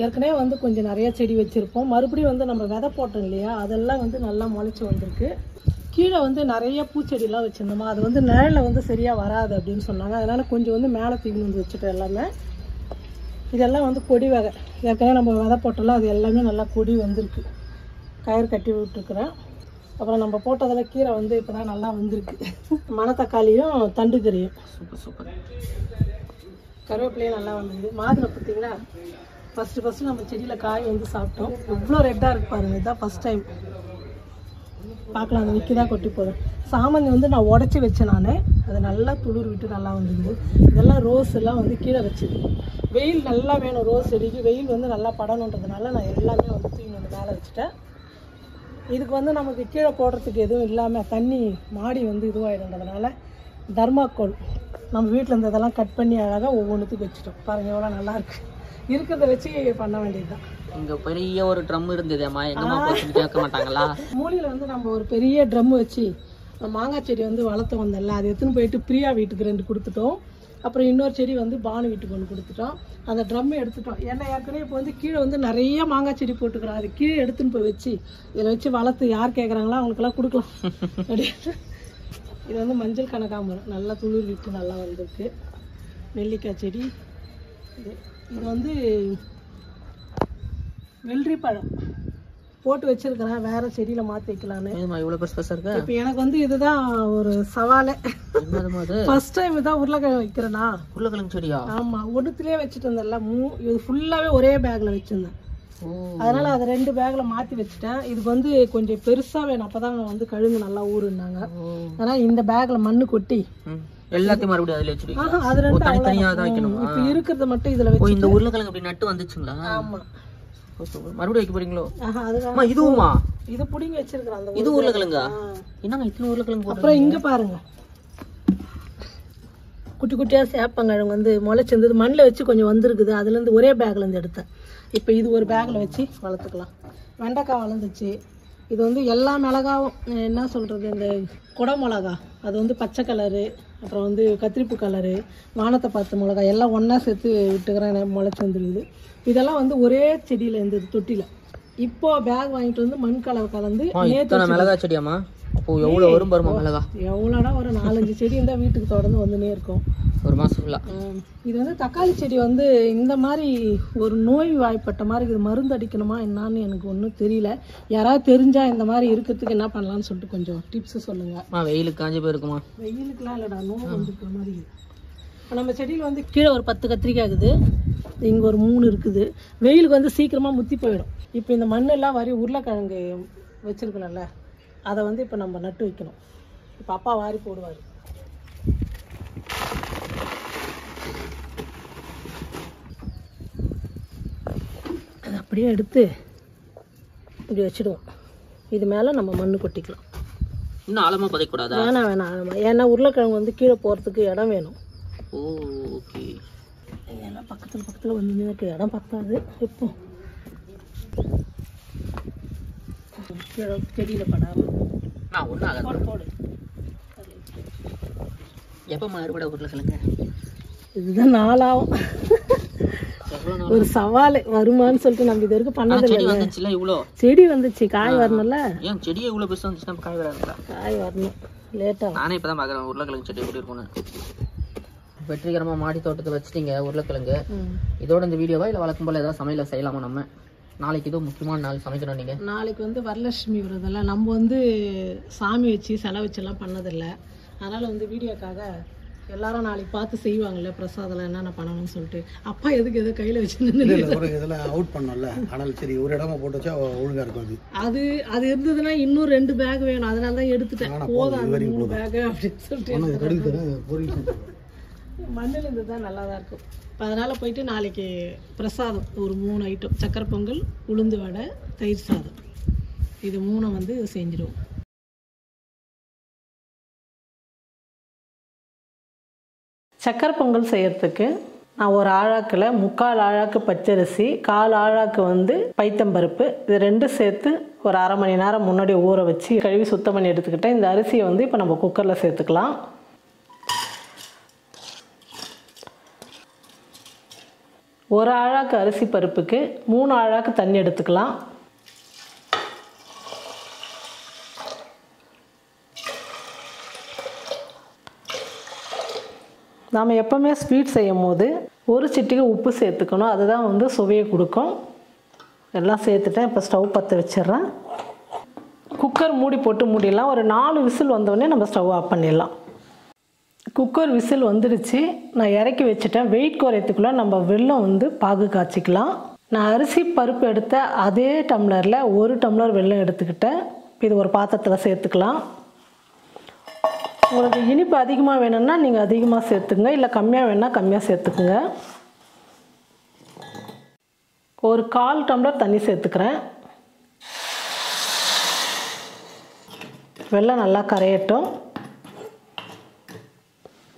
ஏற்கனவே வந்து கொஞ்சம் நிறைய செடி வச்சுருப்போம். மறுபடியும் வந்து நம்ம விதை போட்டோம் இல்லையா, அதெல்லாம் வந்து நல்லா முளைச்சி வந்திருக்கு. கீழே வந்து நிறைய பூச்செடிலாம் வச்சுருந்தோமா, அது வந்து நிழலில் வந்து சரியாக வராது அப்படின்னு சொன்னாங்க. அதனால் கொஞ்சம் வந்து மேலே தூக்கி வந்து வச்சுட்டோம் எல்லாமே. இதெல்லாம் வந்து கொடி வகை. ஏற்கனவே நம்ம விதை போட்டோம்ல, அது எல்லாமே நல்லா கொடி வந்திருக்கு. கயிறு கட்டி விட்டுருக்குறேன். அப்புறம் நம்ம போட்டதில் கீரை வந்து இப்போ தான் நல்லா வந்திருக்கு. மணத்தக்காளியும் தண்டுக்கறியும் சூப்பர் சூப்பர். கருவேப்பிலையும் நல்லா வந்தது. மாதுளை பார்த்தீங்களா, ஃபஸ்ட்டு நம்ம செடியில் காய் வந்து சாப்பிட்டோம். எவ்வளோ ரெட்டாக இருக்கு பாருங்கள். இதுதான் ஃபஸ்ட் டைம் பார்க்கலாம். அது விற்கி தான் கொட்டி போதும். சாமந்தி வந்து நான் உடச்சி வச்சேன். நான் அதை நல்லா துளிர் விட்டு நல்லா வந்துடுது. இதெல்லாம் ரோஸ் எல்லாம் வந்து கீழே வச்சுது. வெயில் நல்லா வேணும் ரோஸ் செடிக்கு. வெயில் வந்து நல்லா படணுன்றதுனால நான் எல்லாமே வந்து தூக்கி வந்து மேலே வச்சுட்டேன். இதுக்கு வந்து நமக்கு கீழே போடுறதுக்கு எதுவும் இல்லாமல் தண்ணி மாடி வந்து இதுவாகிடுன்றதுனால தர்மாக்கோல் நம்ம வீட்டில் இருந்து இதெல்லாம் கட் பண்ணி அழகாக ஒவ்வொன்றுத்துக்கு வச்சுட்டோம். பாருங்கள் எவ்வளோ நல்லாயிருக்கு. இருக்கிறத வச்சு பண்ண வேண்டியது தான். இங்கே பெரிய ஒரு ட்ரம் இருந்ததுமா, எங்கம்மா போச்சுன்னு கேட்க மாட்டாங்களா? மூலையில் வந்து நம்ம ஒரு பெரிய ட்ரம் வச்சு மாங்காய் செடி வந்து வளர்த்து வந்தோம்ல, அது எடுத்துன்னு போயிட்டு பிரியா வீட்டுக்கு 2 கொடுத்துட்டோம். அப்புறம் இன்னொரு செடி வந்து பானு வீட்டுக்கு 1 கொடுத்துட்டோம். அந்த ட்ரம்மை எடுத்துட்டோம். ஏன்னா ஏற்கனவே இப்போ வந்து கீழே வந்து நிறைய மாங்காய் செடி போட்டுக்கிறோம். அது கீழே எடுத்துன்னு போய் வச்சு இதில் வச்சு வளர்த்து யார் கேட்குறாங்களோ அவங்களுக்கெல்லாம் கொடுக்கலாம் அப்படின்னு. இது வந்து மஞ்சள் கனகாம்பரம் நல்லா துளிர் விட்டு நல்லா வந்திருக்கு. நெல்லிக்காய் செடி. இது வந்து வெள்ளரி பழம் போட்டு வச்சிருக்கிறேன். வேற செடியில மாற்றி வைக்கலான்னு. இவ்வளோ பெருசாக இருக்கு. இப்போ எனக்கு வந்து இதுதான் ஒரு சவாலே. ஃபர்ஸ்ட் டைம் தான் உருளைக்கிழங்கு வைக்கிறேனா. உருளைக்கிழங்கு செடியா? ஆமாம். ஒன்றுத்துலேயே வச்சுட்டு இருந்தேன்ல. இது ஃபுல்லாகவே ஒரே பேக்கில் வச்சுருந்தேன். அதனால் அதை 2 பேக்கில் மாற்றி வச்சுட்டேன். இதுக்கு வந்து கொஞ்சம் பெருசாக வேணும், அப்போ தான் வந்து கழுங்கு நல்லா ஊறுனாங்க. அதனால் இந்த பேக்கில் மண்ணு கொட்டி எல்லாத்தையும் மறுபடியும் அதில் வச்சுருக்கீங்க. அது 2 தனித்தனியாக தான் வைக்கணும். இப்போ இருக்கிறத மட்டும் இதில் வச்சு. இந்த உருளைக்கிழங்கு அப்படி நட்டு வந்துச்சுங்களா? ஆமாம். மறுபடியும் வைக்க போறீங்களோ? அதுதான். இதுவுமா? இது புடிங்கி வச்சிருக்கேன். அந்த இது உருளைக்கிழங்கா? என்னங்க இத்தனை உருளைக்கிழங்கு? அப்புறம் இங்கே பாருங்க, குட்டி குட்டியாக சேப்பங்கிழங்கு வந்து முளைச்சிருந்தது. மண்ணில் வச்சு கொஞ்சம் வந்திருக்குது. அதுலேருந்து ஒரே பேக்லேருந்து எடுத்தேன். இப்போ இது ஒரு பேக்கில் வச்சு வளர்த்துக்கலாம். வெண்டைக்காய் வளர்ந்துச்சு. இது வந்து எல்லா மிளகாவும் என்ன சொல்கிறது, இந்த குடை மிளகா அது வந்து பச்சை கலரு, அப்புறம் வந்து கத்திரிப்பு கலரு, வானத்தை பார்த்த மிளகாய் எல்லாம் ஒன்றா சேர்த்து விட்டுக்கிறேன். முளைச்சி வந்துருக்குது. இதெல்லாம் வந்து ஒரே செடியில் இருந்தது தொட்டியில். இப்போ பேக் வாங்கிட்டு வந்து மண் கலந்து மிளகா செடியாமா? அப்போ எவ்வளோ வரும் பாருமா மிளகா? எவ்வளோனா ஒரு 4-5 செடி இருந்தால் வீட்டுக்கு தொடர்ந்து வந்துனே இருக்கும் ஒரு மாதம் ஃபுல்லாக. இது வந்து தக்காளி செடி வந்து இந்த மாதிரி ஒரு நோய் வாய்ப்பட்ட மாதிரி இது மருந்து அடிக்கணுமா என்னான்னு எனக்கு ஒன்றும் தெரியல. யாராவது தெரிஞ்சால் இந்த மாதிரி இருக்கிறதுக்கு என்ன பண்ணலான்னு சொல்லிட்டு கொஞ்சம் டிப்ஸு சொல்லுங்கள். வெயிலுக்கு காஞ்சி போயிருக்குமா? வெயிலுக்குலாம் இல்லைடா, நோய் வந்துருக்கிற மாதிரி. இப்போ நம்ம செடியில் வந்து கீழே ஒரு 10 கத்திரிக்காய் இருக்குது. இங்கே ஒரு 3 இருக்குது. வெயிலுக்கு வந்து சீக்கிரமாக முத்தி போயிடும். இப்போ இந்த மண்ணெல்லாம் வாரி உருளைக்கிழங்கு வச்சுருக்கணும்ல, அதை வந்து இப்போ நம்ம நட்டு வைக்கணும். இப்போ அப்பா வாரி போடுவார். அதை அப்படியே எடுத்து இப்படி வச்சுடுவோம். இது மேலே நம்ம மண் கொட்டிக்கலாம். இன்னும் ஆழமாக புதைக்கூடாதா? வேணாம் ஆழமாக. ஏன்னா உருளைக்கிழங்கு வந்து கீழே போகிறதுக்கு இடம் வேணும். ஓகே. இதெல்லாம் பக்கத்தில் வந்து எனக்கு இடம் பத்தாது. இப்போ செடியில் படாமல் போடு. எப்போ மறுபடியும் உருளைக்கிழங்கு? இதுதான் நாளாகும். ஒரு சவால் வருமானு சொல்லிட்டு நம்ம இது வரைக்கும் பண்ணதில்லை. இவ்வளோ செடி வந்துச்சு, காய் வரணும்ல. ஏன் செடியே இவ்வளோ பெருசாக வந்துச்சுன்னா காய் வராதுங்களா? காய் வரணும், லேட்டாக. நானே இப்போ தான் பார்க்குறேன் உருளைக்கிழங்கு செடி எப்படி இருக்கும்னு. வெற்றிகரமாக மாடி தோட்டத்தை வச்சுட்டீங்க உருளைக்கிழங்கு. இதோட இந்த வீடியோவா இல்லை வழக்கம் போல் ஏதாவது சமையல செய்யலாமா? நம்ம நாளைக்கு ஏதோ முக்கியமான நாள் சமைக்கணும். நீங்கள் நாளைக்கு வந்து வரலட்சுமி விரதெல்லாம் நம்ம வந்து சாமி வச்சு செலை வச்செல்லாம் பண்ணதில்லை. அதனால் வந்து வீடியோக்காக எல்லாரும் நாளைக்கு பார்த்து செய்வாங்கல்ல பிரசாதெல்லாம் என்னென்ன பண்ணணும்னு சொல்லிட்டு. அப்பா எதுக்கு எதோ கையில் வச்சுருந்து இதெல்லாம் அவுட் பண்ணல. ஆனால் சரி ஒரு இடமா போட்டு வச்சா ஒழுங்காக இருக்கும். அது இருந்ததுன்னா இன்னும் 2 பேக் வேணும். அதனால தான் எடுத்துட்டேன். போதும் அந்த 3 பேக்கு அப்படின்னு சொல்லிட்டு. மண்ணில் இருந்து தான் நல்லா தான் இருக்கும். இப்போ அதனால் போயிட்டு நாளைக்கு பிரசாதம் ஒரு 3 ஐட்டம், சக்கரை பொங்கல், உளுந்து வடை, தயிர் சாதம், இது 3 வந்து செஞ்சிடுவோம். சக்கரை பொங்கல் செய்கிறதுக்கு நான் ஒரு ஆழாக்கில் 3/4 ஆழாக்கு பச்சரிசி, 1/4 ஆழாக்கு வந்து பைத்தம்பருப்பு, இது 2 சேர்த்து ஒரு 1/2 மணி நேரம் முன்னாடி ஊற வச்சு கழுவி சுத்தம் பண்ணி எடுத்துக்கிட்டேன். இந்த அரிசியை வந்து இப்போ நம்ம குக்கரில் சேர்த்துக்கலாம். ஒரு ஆழாக்கு அரிசி பருப்புக்கு 3 ஆழாக்கு தண்ணி எடுத்துக்கலாம். நாம் எப்போவுமே ஸ்வீட் செய்யும் போது ஒரு சிட்டிகை உப்பு சேர்த்துக்கணும். அதுதான் வந்து சுவையை கொடுக்கும். எல்லாம் சேர்த்துட்டேன். இப்போ ஸ்டவ் பற்ற வச்சிடுறேன். குக்கர் மூடி போட்டு மூடிடலாம். ஒரு 4 விசில் வந்தோடனே நம்ம ஸ்டவ் ஆஃப் பண்ணிடலாம். குக்கர் விசில் வந்துடுச்சு. நான் இறக்கி வச்சுட்டேன். வெயிட் குறையத்துக்குள்ளே நம்ம வெல்லம் வந்து பாகு காய்ச்சிக்கலாம். நான் அரிசி பருப்பு எடுத்த அதே டம்ளரில் 1 டம்ளர் வெல்லம் எடுத்துக்கிட்டேன். இது ஒரு பாத்திரத்தில் சேர்த்துக்கலாம். உங்களுக்கு இனிப்பு அதிகமாக வேணும்னா நீங்கள் அதிகமாக சேர்த்துக்குங்க, இல்லை கம்மியாக வேணும்னா கம்மியாக சேர்த்துக்குங்க. ஒரு 1/4 டம்ளர் தண்ணி சேர்த்துக்கிறேன். வெல்லம் நல்லா கரையட்டும்.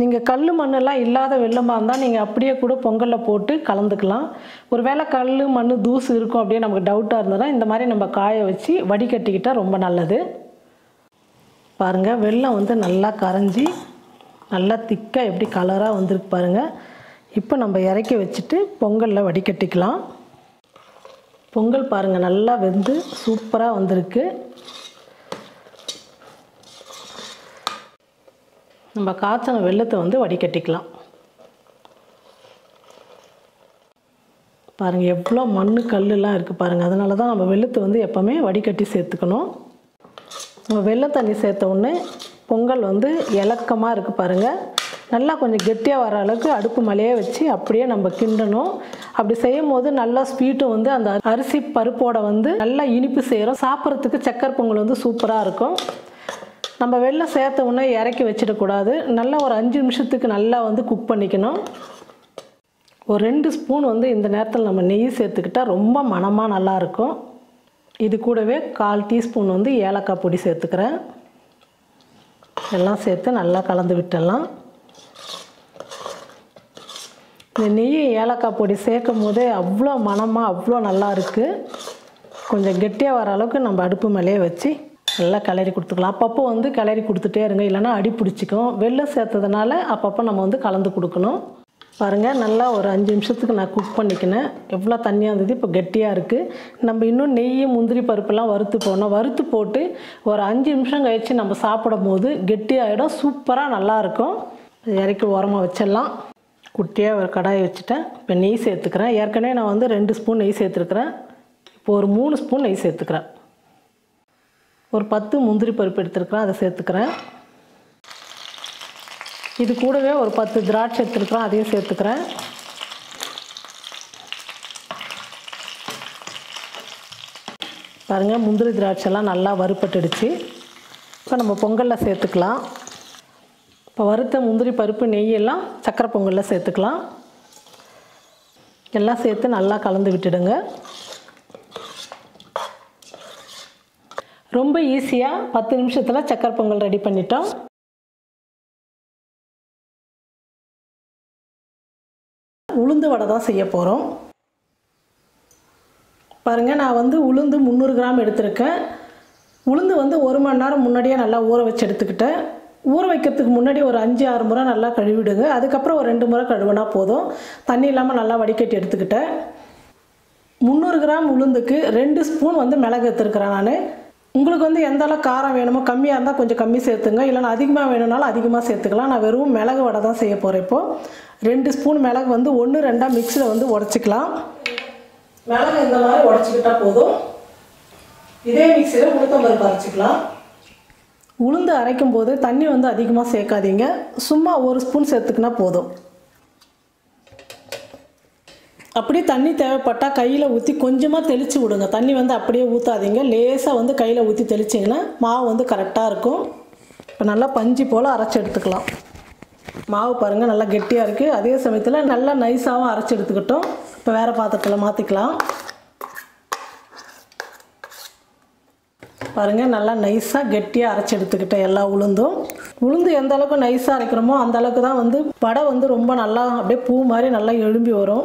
நீங்கள் கல் மண்ணெல்லாம் இல்லாத வெல்லமாக இருந்தால் நீங்கள் அப்படியே கூட பொங்கலில் போட்டு கலந்துக்கலாம். ஒரு வேளை கல் மண் தூசு இருக்கும் அப்படியே நமக்கு டவுட்டாக இருந்ததுன்னா இந்த மாதிரி நம்ம காய வச்சு வடிகட்டிக்கிட்டால் ரொம்ப நல்லது. பாருங்கள், வெல்லம் வந்து நல்லா கரைஞ்சி நல்லா திக்காக எப்படி கலராக வந்திருக்கு பாருங்கள். இப்போ நம்ம இறக்கி வச்சுட்டு பொங்கலில் வடிகட்டிக்கலாம். பொங்கல் பாருங்கள் நல்லா வெந்து சூப்பராக வந்திருக்கு. நம்ம காய்ச்சின வெல்லத்தை வந்து வடிகட்டிக்கலாம். பாருங்கள் எவ்வளோ மண் கல்லுலாம் இருக்குது பாருங்கள். அதனால தான் நம்ம வெல்லத்தை வந்து எப்போவுமே வடிகட்டி சேர்த்துக்கணும். நம்ம வெல்ல தண்ணி சேர்த்த உடனே பொங்கல் வந்து இலக்கமாக இருக்குது பாருங்கள். நல்லா கொஞ்சம் கெட்டியாக வர அளவுக்கு அடுப்பு மேலேயே வச்சு அப்படியே நம்ம கிண்டணும். அப்படி செய்யும் போது நல்லா ஸ்வீட்டும் வந்து அந்த அரிசி பருப்போட வந்து நல்லா இனிப்பு சேரும். சாப்பிட்றதுக்கு சக்கரை பொங்கல் வந்து சூப்பராக இருக்கும். நம்ம வெல்லம் சேர்த்த உடனே இறக்கி வச்சிடக்கூடாது. நல்லா ஒரு 5 நிமிஷத்துக்கு நல்லா வந்து குக் பண்ணிக்கணும். ஒரு 2 ஸ்பூன் வந்து இந்த நேரத்தில் நம்ம நெய் சேர்த்துக்கிட்டால் ரொம்ப மணமாக நல்லாயிருக்கும். இது கூடவே 1/4 டீஸ்பூன் வந்து ஏலக்காய் பொடி சேர்த்துக்கிறேன். எல்லாம் சேர்த்து நல்லா கலந்து விட்டுடலாம். இந்த நெய் ஏலக்காய் பொடி சேர்க்கும் போதே அவ்வளோ மணமாக அவ்வளோ நல்லா இருக்குது. கொஞ்சம் கெட்டியாக வர அளவுக்கு நம்ம அடுப்பு மேலேயே வச்சு நல்லா கிளறி கொடுத்துக்கலாம். அப்பப்போ வந்து கிளறி கொடுத்துட்டே இருங்க, இல்லைனா அடி பிடிச்சிக்கும். வெல்லம் சேர்த்ததுனால அப்பப்போ நம்ம வந்து கலந்து கொடுக்கணும். பாருங்கள் நல்லா ஒரு 5 நிமிஷத்துக்கு நான் குக் பண்ணிக்கினேன். எவ்வளோ தண்ணியாக இருந்தது, இப்போ கெட்டியாக இருக்குது. நம்ம இன்னும் நெய் முந்திரி பருப்பெல்லாம் வறுத்து போட்டு ஒரு 5 நிமிஷம் கழித்து நம்ம சாப்பிடும் போது கெட்டியாகிடும். சூப்பராக நல்லாயிருக்கும். இறக்கி ஓரமாக வச்சிடலாம். குட்டியாக ஒரு கடாயை வச்சுட்டேன். இப்போ நெய் சேர்த்துக்கிறேன். ஏற்கனவே நான் வந்து 2 ஸ்பூன் நெய் சேர்த்துருக்குறேன். இப்போ ஒரு 3 ஸ்பூன் நெய் சேர்த்துக்கிறேன். ஒரு 10 முந்திரி பருப்பு எடுத்துருக்குறேன், அதை சேர்த்துக்கிறேன். இது கூடவே ஒரு 10 திராட்சை எடுத்துருக்குறேன், அதையும் சேர்த்துக்கிறேன். பாருங்கள் முந்திரி திராட்சைலாம் நல்லா வறுப்பட்டுடுச்சு. இப்போ நம்ம பொங்கலில் சேர்த்துக்கலாம். இப்போ வறுத்த முந்திரி பருப்பு நெய்யெல்லாம் சக்கரை பொங்கலில் சேர்த்துக்கலாம். எல்லாம் சேர்த்து நல்லா கலந்து விட்டுடுங்க. ரொம்ப ஈஸியாக 10 நிமிஷத்தில் சக்கரை பொங்கல் ரெடி பண்ணிட்டோம். உளுந்து வடை தான் செய்ய போகிறோம். பாருங்கள் நான் வந்து உளுந்து 300 கிராம் எடுத்திருக்கேன். உளுந்து வந்து 1 மணி நேரம் முன்னாடியே நல்லா ஊற வச்சு எடுத்துக்கிட்டேன். ஊற வைக்கிறதுக்கு முன்னாடி ஒரு 5-6 முறை நல்லா கழுவிடுங்க. அதுக்கப்புறம் ஒரு 2 முறை கழுவினா போதும். தண்ணி இல்லாமல் நல்லா வடிகட்டி எடுத்துக்கிட்டேன். 300 கிராம் உளுந்துக்கு 2 ஸ்பூன் வந்து மிளகு எடுத்துருக்கிறேன் நான். உங்களுக்கு வந்து எந்த அளவுக்கு காரம் வேணுமோ கம்மியாக இருந்தால் கொஞ்சம் கம்மி சேர்த்துங்க, இல்லைனா அதிகமாக வேணும்னாலும் அதிகமாக சேர்த்துக்கலாம். நான் வெறும் மிளகு வடை தான் செய்ய போகிறேன். இப்போது 2 ஸ்பூன் மிளகு வந்து 1-2 மிக்ஸியில் வந்து உடச்சிக்கலாம். மிளகு இந்த மாதிரி உடச்சிக்கிட்டா போதும். இதே மிக்ஸியில் உளுத்தம்பருப்பு அரைச்சிக்கலாம். உளுந்து அரைக்கும் போது தண்ணி வந்து அதிகமாக சேர்க்காதீங்க. சும்மா 1 ஸ்பூன் சேர்த்துக்கினா போதும். அப்படியே தண்ணி தேவைப்பட்டால் கையில் ஊற்றி கொஞ்சமாக தெளித்து விடுங்க. தண்ணி வந்து அப்படியே ஊற்றாதீங்க. லேசாக வந்து கையில் ஊற்றி தெளிச்சிங்கன்னா மாவு வந்து கரெக்டாக இருக்கும். இப்போ நல்லா பஞ்சு போல் அரைச்சி எடுத்துக்கலாம். மாவு பாருங்கள் நல்லா கெட்டியாக இருக்குது. அதே சமயத்தில் நல்லா நைஸாகவும் அரைச்சி எடுத்துக்கிட்டோம். இப்போ வேறு பாத்திரத்தில் மாற்றிக்கலாம். பாருங்கள் நல்லா நைஸாக கெட்டியாக அரைச்சி எடுத்துக்கிட்டேன் எல்லா உளுந்தும். உளுந்து எந்த அளவுக்கு நைஸாக அரைக்கிறோமோ அந்த அளவுக்கு தான் வந்து வடை வந்து ரொம்ப நல்லா அப்படியே பூ மாதிரி நல்லா எழும்பி வரும்.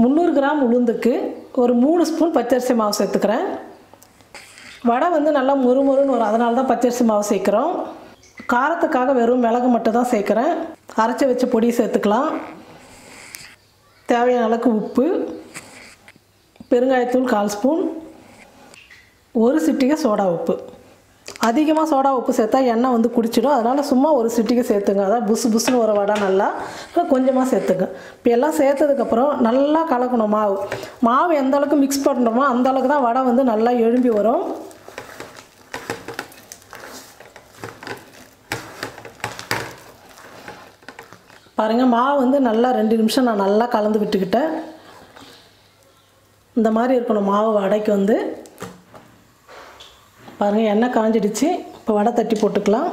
300 கிராம் உளுந்துக்கு ஒரு 3 ஸ்பூன் பச்சரிசி மாவு சேர்த்துக்கிறேன். வடை வந்து நல்லா முறுமுறுன்னு வரும், அதனால தான் பச்சரிசி மாவு சேர்க்குறோம். காரத்துக்காக வெறும் மிளகு மட்டும் தான் சேர்க்குறேன். அரைச்சி வச்ச பொடி சேர்த்துக்கலாம். தேவையான அளவுக்கு உப்பு, பெருங்காயத்தூள் 1/4 ஸ்பூன், 1 சிட்டிகை சோடா உப்பு. அதிகமாக சோடா உப்பு சேர்த்தா எண்ணெய் வந்து குடிச்சிடும். அதனால் சும்மா 1 சிட்டிகை சேர்த்துங்க. அதான் புசு புசுன்னு ஒரு வடை நல்லா கொஞ்சமாக சேர்த்துங்க. இப்போ எல்லாம் சேர்த்ததுக்கப்புறம் நல்லா கலக்கணும். மாவு எந்த அளவுக்கு மிக்ஸ் பண்ணுறோமோ அந்த அளவுக்கு தான் வடை வந்து நல்லா எழும்பி வரும். பாருங்கள், மாவு வந்து நல்லா 2 நிமிஷம் நான் நல்லா கலந்து விட்டுக்கிட்டேன். இந்த மாதிரி இருக்கணும் மாவு வடைக்கு வந்து. பாருங்கள், எண்ணெய் காஞ்சிடுச்சு. இப்போ வடை தட்டி போட்டுக்கலாம்.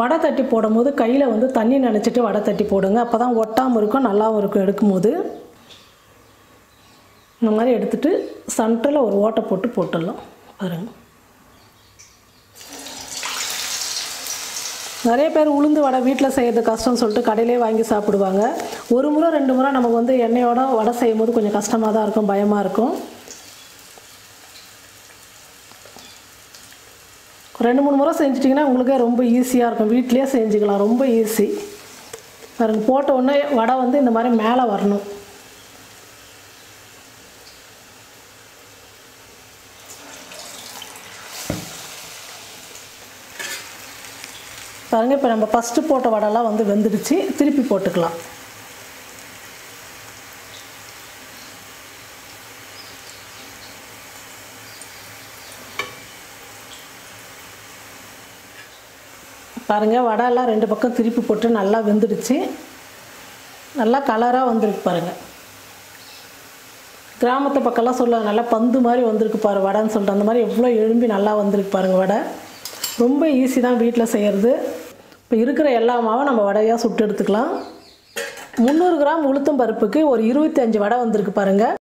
வடை தட்டி போடும்போது கையில் வந்து தண்ணி நனைச்சிட்டு வடை தட்டி போடுங்க. அப்போ தான் ஒட்டாமல் இருக்கும், நல்லாவும் இருக்கும் எடுக்கும்போது. இந்த மாதிரி எடுத்துகிட்டு சென்டரில் ஒரு ஓட்டை போட்டுடலாம். பாருங்கள், நிறைய பேர் உளுந்து வடை வீட்டில் செய்கிறது கஷ்டம்னு சொல்லிட்டு கடையிலே வாங்கி சாப்பிடுவாங்க. 1 முறை 2 முறை நமக்கு வந்து எண்ணெயோட வடை செய்யும் போது கொஞ்சம் கஷ்டமாக தான் இருக்கும், பயமாக இருக்கும். 2-3 முறை செஞ்சிட்டிங்கன்னா உங்களுக்கே ரொம்ப ஈஸியாக இருக்கும். வீட்டிலே செஞ்சுக்கலாம், ரொம்ப ஈஸி. பாருங்க, போட்ட உடனே வடை வந்து இந்த மாதிரி மேலே வரணும். பாருங்கள், இப்போ நம்ம ஃபஸ்ட்டு போட்ட வடைலாம் வந்து வெந்துடுச்சு. திருப்பி போட்டுக்கலாம். பாருங்கள், வடையெல்லாம் 2 பக்கம் திருப்பி போட்டு நல்லா வெந்துடுச்சு. நல்லா கலராக வந்திருக்கு பாருங்கள். கிராமத்து பக்கம்லாம் சொல்லுவாங்க நல்லா பந்து மாதிரி வந்திருக்கு பாரு வடைன்னு சொல்லிட்டு. அந்த மாதிரி எவ்வளோ எழும்பி நல்லா வந்திருக்கு பாருங்கள் வடை. ரொம்ப ஈஸி தான் வீட்டில் செய்கிறது. இப்போ இருக்கிற எல்லா மாவும் நம்ம வடையாக சுட்டு எடுத்துக்கலாம். 300 கிராம் உளுத்தம் பருப்புக்கு ஒரு 25 வடை வந்திருக்கு பாருங்கள்.